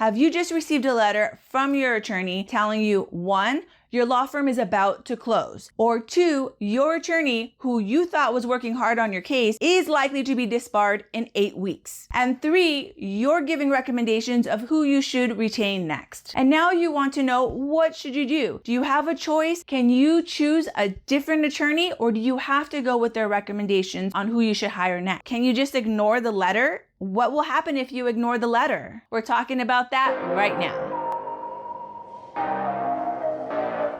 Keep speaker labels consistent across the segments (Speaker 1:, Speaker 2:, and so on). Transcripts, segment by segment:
Speaker 1: Have you just received a letter from your attorney telling you, 1, your law firm is about to close, or 2, your attorney, who you thought was working hard on your case, is likely to be disbarred in 8 weeks, and 3, you're giving recommendations of who you should retain next. And now you want to know, what should you do? Do you have a choice? Can you choose a different attorney, or do you have to go with their recommendations on who you should hire next? Can you just ignore the letter? What will happen if you ignore the letter? We're talking about that right now.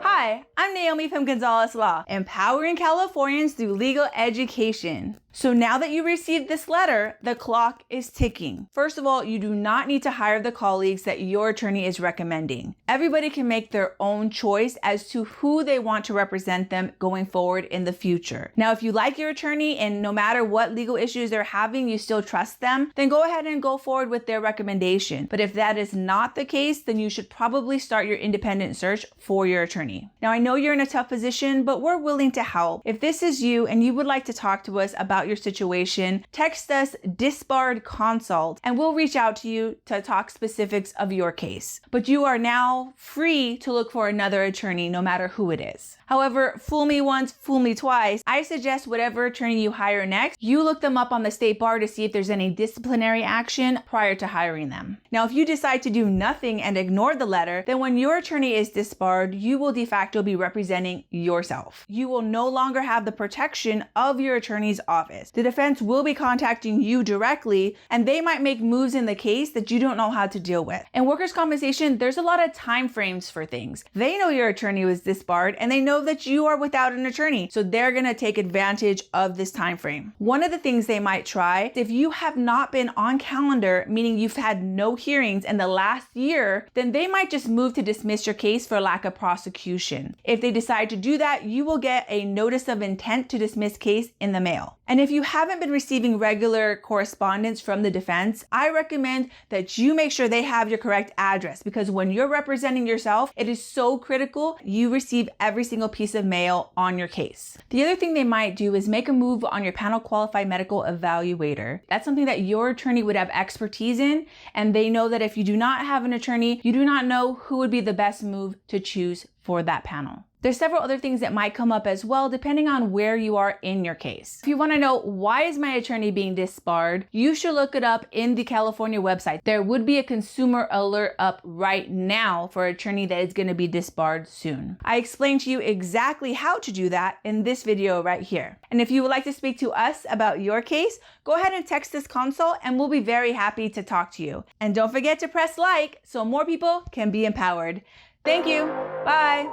Speaker 1: Hi, I'm Naomi from Gonzalez Law, empowering Californians through legal education. So now that you received this letter, the clock is ticking. First of all, you do not need to hire the colleagues that your attorney is recommending. Everybody can make their own choice as to who they want to represent them going forward in the future. Now, if you like your attorney and no matter what legal issues they're having, you still trust them, then go ahead and go forward with their recommendation. But if that is not the case, then you should probably start your independent search for your attorney. Now, I know you're in a tough position, but we're willing to help. If this is you and you would like to talk to us about your situation, text us disbarred consult and we'll reach out to you to talk specifics of your case. But you are now free to look for another attorney no matter who it is. However, fool me once, fool me twice. I suggest whatever attorney you hire next, you look them up on the state bar to see if there's any disciplinary action prior to hiring them. Now, if you decide to do nothing and ignore the letter, then when your attorney is disbarred, you will de facto be representing yourself. You will no longer have the protection of your attorney's office. The defense will be contacting you directly, and they might make moves in the case that you don't know how to deal with. In workers' compensation, there's a lot of time frames for things. They know your attorney was disbarred, and they know that you are without an attorney, so they're gonna take advantage of this time frame. One of the things they might try, if you have not been on calendar, meaning you've had no hearings in the last year, then they might just move to dismiss your case for lack of prosecution. If they decide to do that, you will get a notice of intent to dismiss case in the mail. And if you haven't been receiving regular correspondence from the defense, I recommend that you make sure they have your correct address, because when you're representing yourself, it is so critical you receive every single piece of mail on your case. The other thing they might do is make a move on your panel qualified medical evaluator. That's something that your attorney would have expertise in, and they know that if you do not have an attorney, you do not know who would be the best move to choose for that panel. There's several other things that might come up as well, depending on where you are in your case. If you want to know why is my attorney being disbarred, you should look it up in the California website. There would be a consumer alert up right now for an attorney that is going to be disbarred soon. I explained to you exactly how to do that in this video right here. And if you would like to speak to us about your case, go ahead and text this consult and we'll be very happy to talk to you. And don't forget to press like so more people can be empowered. Thank you. Bye.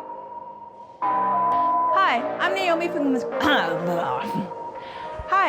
Speaker 1: Hi, I'm Naomi from Hi,